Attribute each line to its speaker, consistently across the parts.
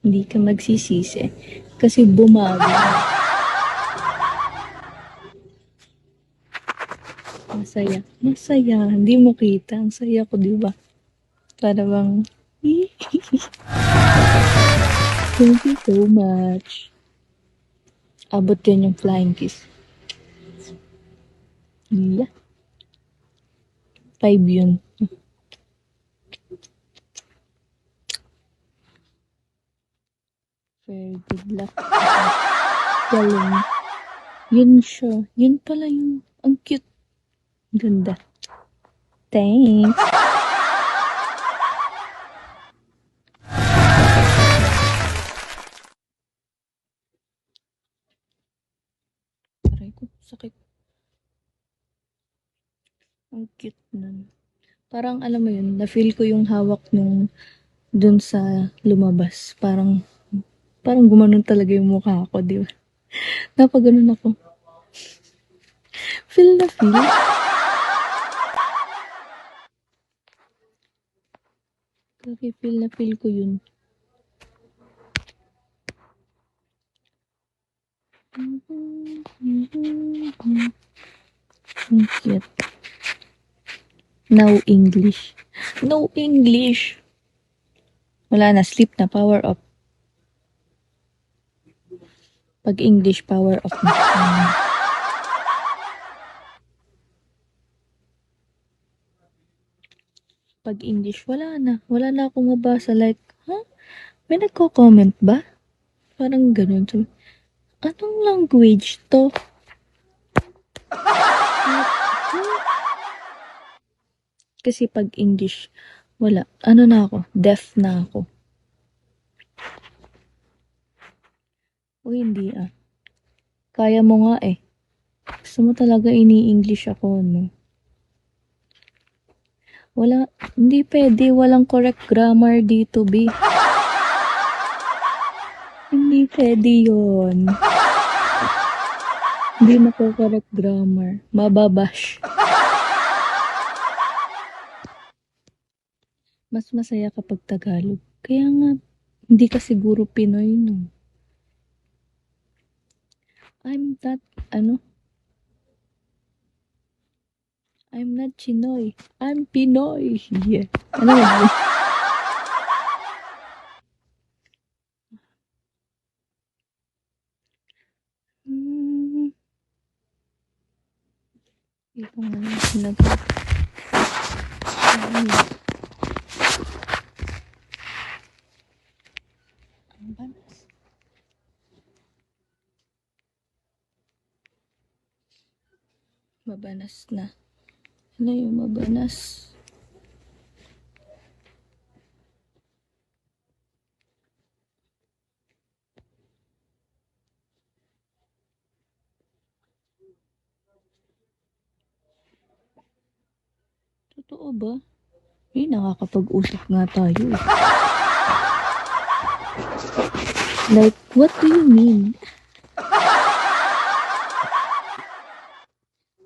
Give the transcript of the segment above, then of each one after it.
Speaker 1: Hindi ka magsisisi. Kasi bumago. Masaya. Masaya. Hindi mo kita. Ang saya ko, di ba? Para bang, thank you so much. Abot yan yung flying kiss. Yeah. 5 yun. Very good luck. Galing. Yun siya. Yun pala yun. Ang cute. Ganda. Thanks. Aray ko, sakit. Ang cute nun. Parang alam mo yun, na-feel ko yung hawak nung dun sa lumabas. Parang gumanon talaga yung mukha ko, di ba? Napaganon ako. Feel na feel. Kasi feel na feel ko yun. Ang cute. Now English. No English. Wala na, sleep na, power off. Pag English, power off na. Pag English, wala na. Wala na akong mabasa. Like, huh? May nagko-comment ba? Parang ganun. So, anong language to? Kasi pag English, wala. Ano na ako? Deaf na ako. O hindi ah. Kaya mo nga eh. Gusto mo talaga ini-English ako, no? Wala, hindi pwede. Walang correct grammar dito, B. Hindi pwede yun. Hindi correct grammar. Mababash. Mas masaya kapag Tagalog. Kaya nga, hindi ka siguro Pinoy, no? I'm not, I'm not Chinoy. I'm Pinoy. Yeah. Ano ba? Ito nga lang sinagot. Ang banas. Mabanas na. Ano yung mabanas? Totoo ba? Nakakapag-usap nga tayo. Like, what do you mean?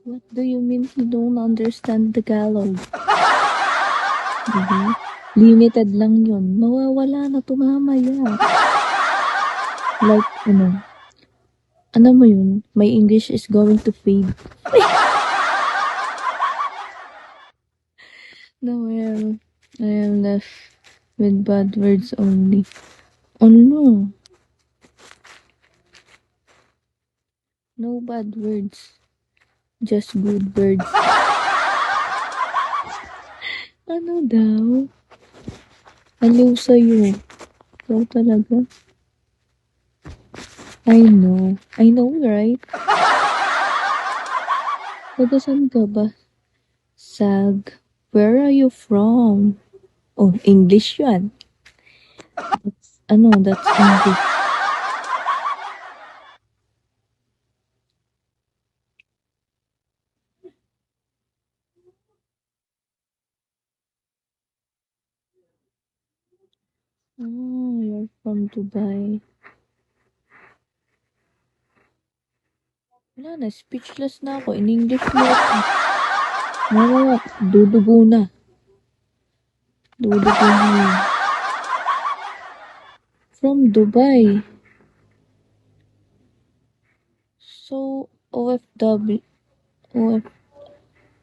Speaker 1: What do you mean you don't understand Tagalog? Diba? Limited lang yun. Mawawala na to mamaya. Like, ano mo yun? My English is going to fade. No, I am left with bad words only. Oh no. No bad words. Just good words. Ano daw? Aliw sa'yo. Ikaw talaga. I know, right? Saan ka ba? Sag. Where are you from? Oh, English yan. That's English. Oh, you're from Dubai. Wala na, speechless na ako. In English mo ako. Wala, dudugo na. Dudugo na. from Dubai. So, OFW, OF,